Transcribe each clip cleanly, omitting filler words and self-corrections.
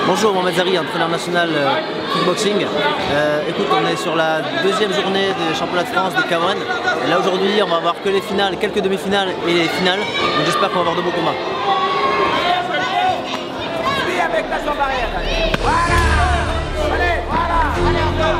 Bonjour, Mohamed Zari, entraîneur national kickboxing. Écoute, on est sur la deuxième journée des championnats de France de K1. Et là aujourd'hui, on va avoir que les finales, quelques demi-finales et les finales. Donc j'espère qu'on va avoir de beaux combats. Avec la barrière. Voilà. Allez, voilà. Allez encore.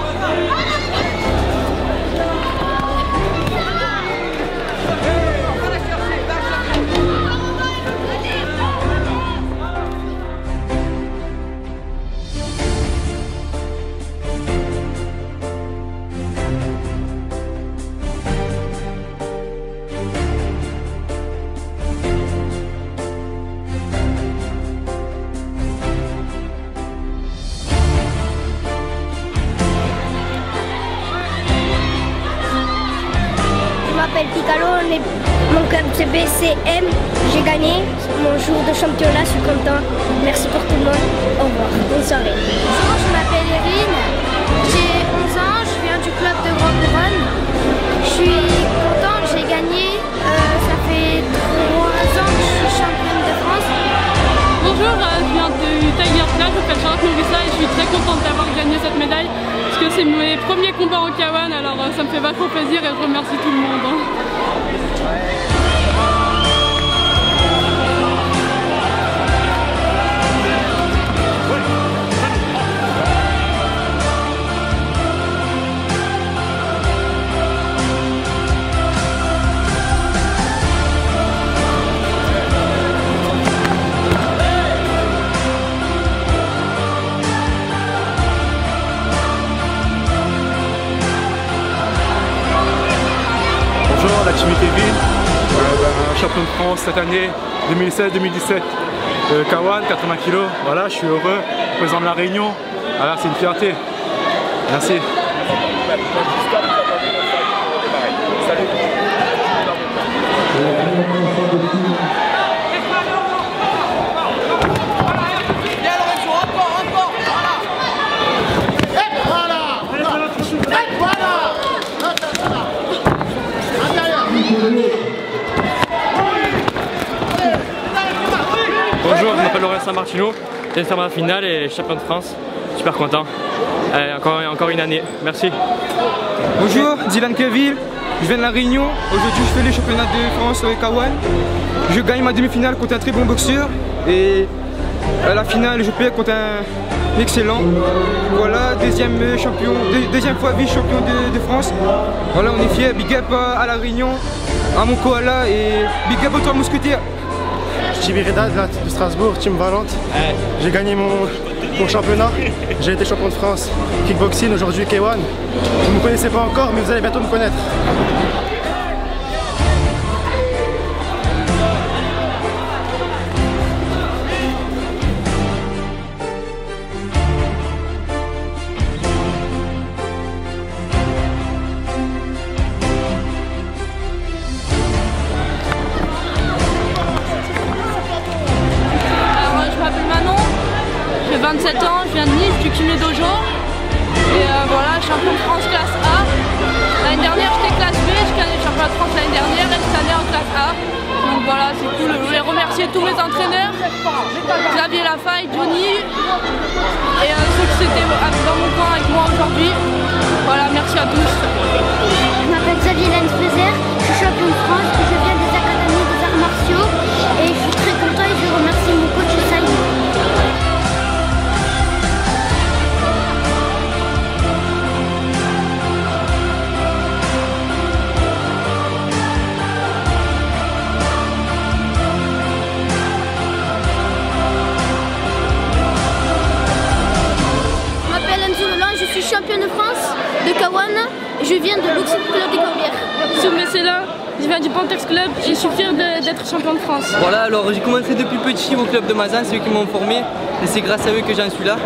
Je m'appelle Picalo, mon club c'est BCM, j'ai gagné mon jour de championnat, je suis content. Merci pour tout le monde, au revoir, bonne soirée. Bonjour, je m'appelle Erin, j'ai 11 ans, je viens du club de Grand-Couronne. Je suis contente, j'ai gagné, ça fait 3 ans que je suis championne de France. Bonjour, je viens du Tiger Club, je m'appelle Charlotte Nourissa et je suis très contente d'avoir gagné cette médaille parce que c'est mes premiers combats en K1, alors ça me fait vachement plaisir et je remercie tout le monde. Bonjour, la team Kevin, champion de France cette année 2016-2017, K1, 80 kg, voilà, je suis heureux, président de la Réunion, voilà, c'est une fierté, merci. Bonjour, je m'appelle Laurent Saint-Martino, j'ai fait ma finale et champion de France, super content. Encore une année, merci. Bonjour, Dylan Kevin, je viens de la Réunion, aujourd'hui je fais les championnats de France K1. Je gagne ma demi-finale contre un très bon boxeur et à la finale je perds contre un excellent. Voilà, deuxième fois vice-champion de France. Voilà, on est fiers, big up à la Réunion, à mon koala et big up aux 3 mousquetaires. Reda de Strasbourg, Team Valente. J'ai gagné mon championnat. J'ai été champion de France kickboxing, aujourd'hui K1. Vous ne me connaissez pas encore, mais vous allez bientôt me connaître. Je m'appelle Manon, j'ai 27 ans, je viens de Nice, du Kiné Dojo. Et voilà, champion de France classe A. L'année dernière j'étais classe B, j'ai gagné le championnat de France l'année dernière et cette année en classe A. Donc voilà, c'est cool. Je voulais remercier tous mes entraîneurs, Xavier Lafaille, Johnny et ceux qui étaient dans mon coin avec moi aujourd'hui. Voilà, merci à tous. Je m'appelle Xavier Lenspezer, je suis champion de France, je viens des académies des arts martiaux et je suis très content et je remercie mon coach Saïd. Je m'appelle Enzo Leland, je suis championne de France de K1, je viens de Boxing Club des Corbières. Sous Messela, je viens du Panthers Club et je suis fier d'être champion de France. Voilà, alors j'ai commencé depuis petit au club de Mazan, c'est eux qui m'ont formé et c'est grâce à eux que j'en suis là.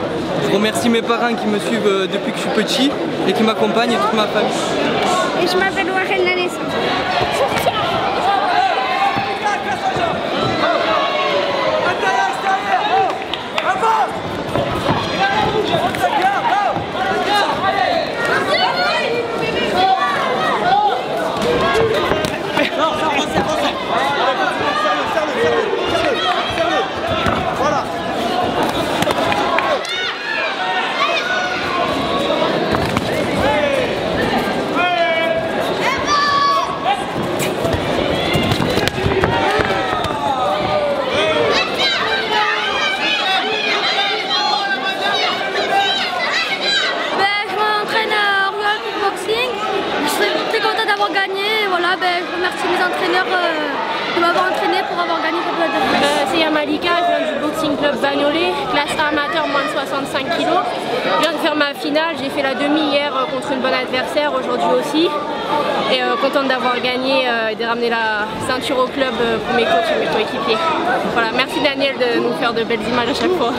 Je remercie mes parents qui me suivent depuis que je suis petit et qui m'accompagnent et toute ma famille. Et je m'appelle Warren Lanès. c'est Yamalika, je viens du Boxing Club Bagnolet, classe A amateur moins de 65 kg. Je viens de faire ma finale, j'ai fait la demi hier contre une bonne adversaire, aujourd'hui aussi. Et contente d'avoir gagné et de ramener la ceinture au club pour mes coachs et mes coéquipiers. Voilà, merci Daniel de nous faire de belles images à chaque fois.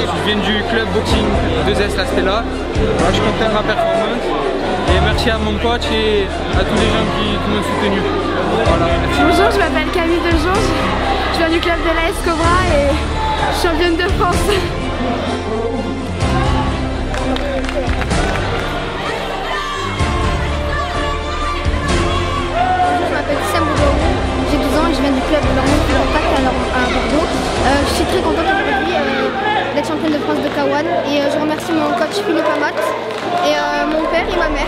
Je viens du club boxing 2S La Stella. Je suis content de ma performance et merci à mon coach et à tous les gens qui m'ont soutenu. Voilà. Bonjour, je m'appelle Camille Dejonge, je viens du club de l'AS Cobra et championne de France. Je m'appelle Sam Boudou, j'ai 12 ans et je viens du club de l'Orient Contact à Bordeaux. Je suis très contente aujourd'hui d'être championne de France de K1 et je remercie mon coach Philippe Amat et mon père et ma mère.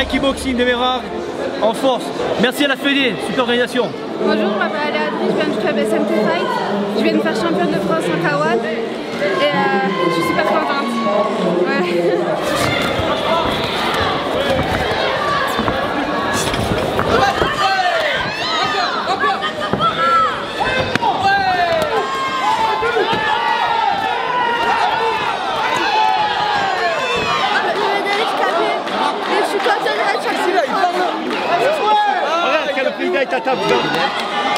Kickboxing de Mérard en force. Merci à la Fédé, super organisation. Bonjour, je m'appelle Aléadri, je viens du club SMT Fight. Je viens de faire championne de France en K1 et je suis super contente. Ouais.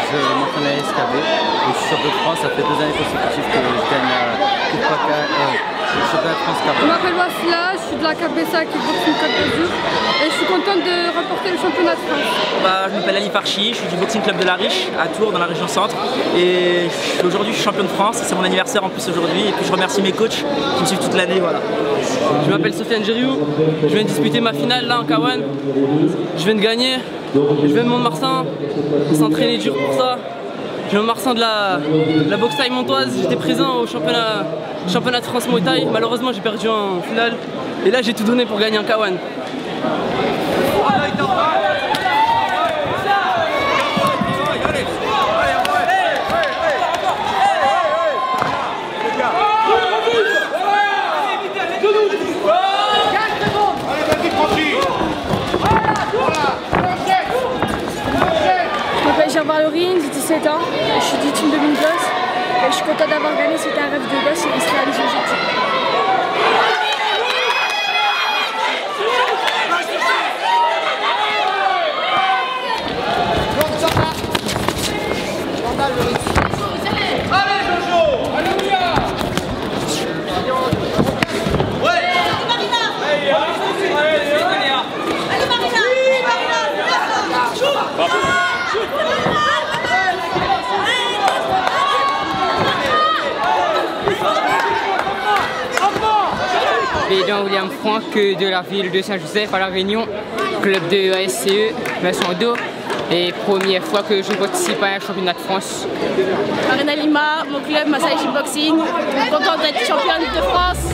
Je m'entraîne à SKB et je suis champion de France. Ça fait 2 années consécutives que je gagne le championnat de France K1. Je m'appelle Wasila, je suis de la KBSA qui est boxing Côte d'Azur et je suis contente de remporter le championnat de France. Je m'appelle Ali Farchi, je suis du boxing club de la Riche à Tours dans la région centre et aujourd'hui je suis champion de France, c'est mon anniversaire en plus aujourd'hui et puis je remercie mes coachs qui me suivent toute l'année. Voilà. Je m'appelle Sofiane Gériou, je viens de disputer ma finale là en K1, je viens de gagner, je viens de Mont-de-Marsan, on s'entraînait dur pour ça. Je viens de Mont-de-Marsan de la boxe taille montoise, j'étais présent au championnat de France Muay Thai, malheureusement j'ai perdu en finale et là j'ai tout donné pour gagner en K1. Je m'appelle Gerber Lorine, j'ai 17 ans, je suis du team de Mingos et je suis contente d'avoir gagné, c'était un rêve de gosse et il se réalise aujourd'hui. William Franck de la ville de Saint-Joseph à La Réunion, club de ASCE, Vincent d'eau. Et première fois que je participe à un championnat de France. Arena Lima, mon club Masai Kickboxing, contente d'être championne de France.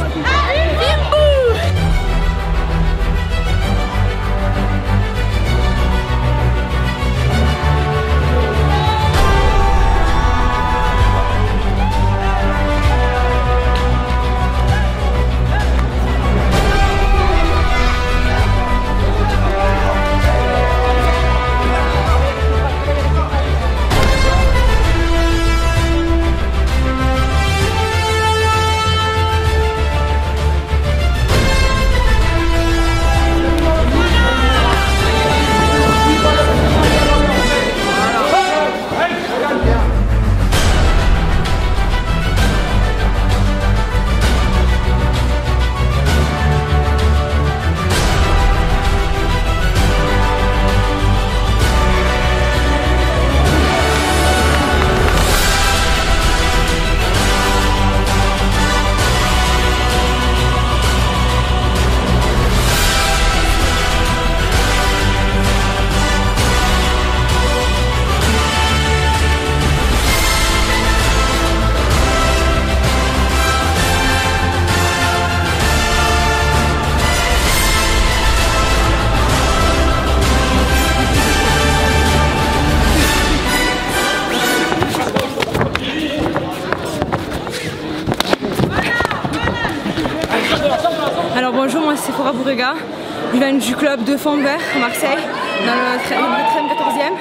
Bonjour, moi c'est Sephora Bourrega. Je viens du club de Fontvert à Marseille, dans le 14e.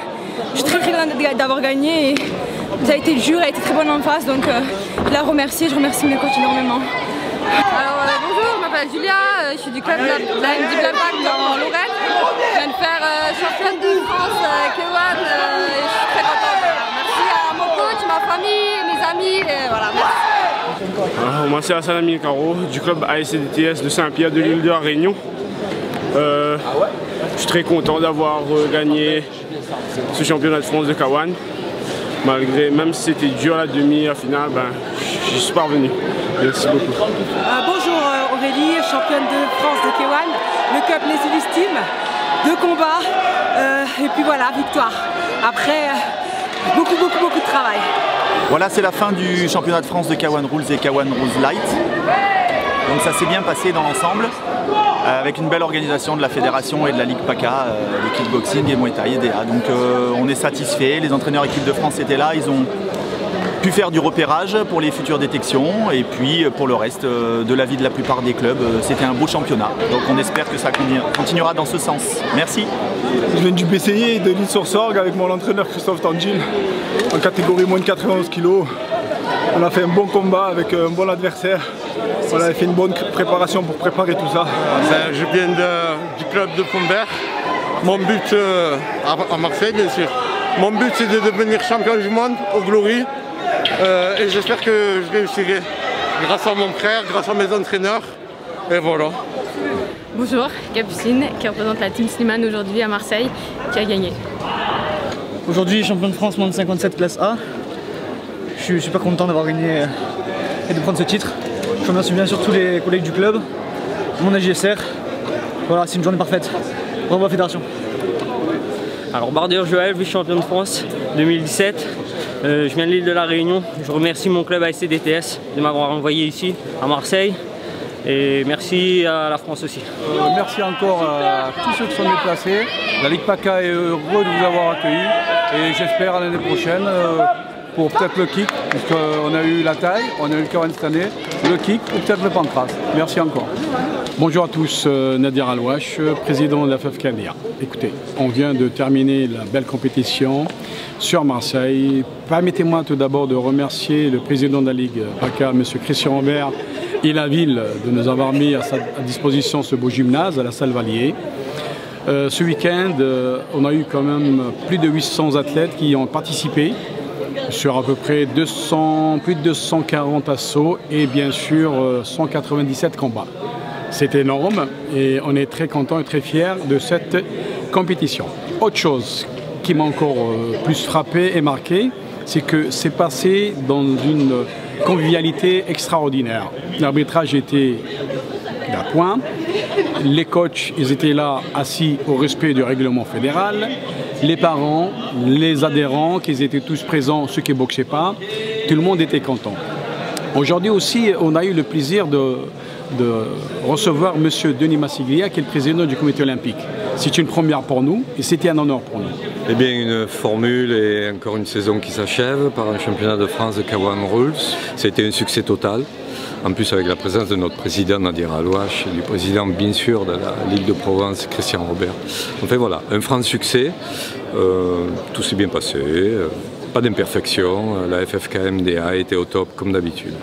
Je suis très contente d'avoir gagné et ça a été dur, elle a été très bonne en face, donc je la remercie, je remercie mes coachs énormément. Alors bonjour, je m'appelle Julia, je suis du club de la MD Blackback en Lorraine. Je viens de faire championne de France K1 et je suis très contente. Merci à mon coach, ma famille, mes amis, et voilà, merci. Alors, moi c'est Hassan Amine Caro du club ASCDTS de Saint-Pierre de l'île de la Réunion. Je suis très content d'avoir gagné ce championnat de France de K1. Malgré, même si c'était dur la demi, la finale, j'y suis parvenu. Merci beaucoup. Bonjour Aurélie, championne de France de K1, le club Les Illustimes, 2 combats et puis voilà, victoire. Après, beaucoup de travail. Voilà, c'est la fin du championnat de France de K1 Rules et K1 Rules Light. Donc ça s'est bien passé dans l'ensemble, avec une belle organisation de la fédération et de la Ligue PACA, de kickboxing et Muay Thai et DA. Donc on est satisfait, les entraîneurs équipe de France étaient là, ils ont pu faire du repérage pour les futures détections et puis pour le reste de la vie de la plupart des clubs, c'était un beau championnat. Donc on espère que ça continuera dans ce sens. Merci. Je viens du BCI de l'Île-sur-Sorgue avec mon entraîneur Christophe Tangil en catégorie moins de 91 kg. On a fait un bon combat avec un bon adversaire. On a fait une bonne préparation pour préparer tout ça. Je viens du club de Fontvert. Mon but, à Marseille bien sûr, mon but c'est de devenir champion du monde au Glory. Et j'espère que je réussirai grâce à mon frère, grâce à mes entraîneurs. Et voilà. Bonjour, Capucine qui représente la Team Slimane aujourd'hui à Marseille, qui a gagné. Aujourd'hui, champion de France moins de 57 classe A. Je suis super content d'avoir gagné et de prendre ce titre. Je remercie bien sûr tous les collègues du club, mon AJSR. Voilà, c'est une journée parfaite. Bravo à la fédération. Alors Bardeur Joël, vice-champion de France 2017. Je viens de l'île de la Réunion. Je remercie mon club ASCDTS de m'avoir envoyé ici à Marseille. Et merci à la France aussi. Merci encore à tous ceux qui sont déplacés. La Ligue PACA est heureux de vous avoir accueillis. Et j'espère à l'année prochaine pour peut-être le kick, puisqu'on a eu la taille, on a eu le K1 cette année, le kick ou peut-être le pancras. Merci encore. Bonjour à tous, Nadir Alouache, président de la FFKDA. Écoutez, on vient de terminer la belle compétition sur Marseille. Permettez-moi tout d'abord de remercier le président de la Ligue PACA, M. Christian Robert, et la ville de nous avoir mis à disposition ce beau gymnase à la Salle Valier. Ce week-end, on a eu quand même plus de 800 athlètes qui ont participé sur à peu près plus de 240 assauts et bien sûr 197 combats. C'est énorme et on est très content et très fiers de cette compétition. Autre chose qui m'a encore plus frappé et marqué, c'est que c'est passé dans une convivialité extraordinaire. L'arbitrage était d'appoint, les coachs ils étaient là assis au respect du règlement fédéral, les parents, les adhérents, qu'ils étaient tous présents, ceux qui ne boxaient pas, tout le monde était content. Aujourd'hui aussi, on a eu le plaisir de recevoir M. Denis Massiglia, qui est le président du comité olympique. C'est une première pour nous et c'était un honneur pour nous. Eh bien, une formule et encore une saison qui s'achève par un championnat de France de K1 Rules. C'était un succès total. En plus, avec la présence de notre président Nadir Alouache et du président, bien sûr, de la Ligue de Provence, Christian Robert. Enfin voilà, un franc succès. Tout s'est bien passé. Pas d'imperfection. La FFKMDA était au top comme d'habitude.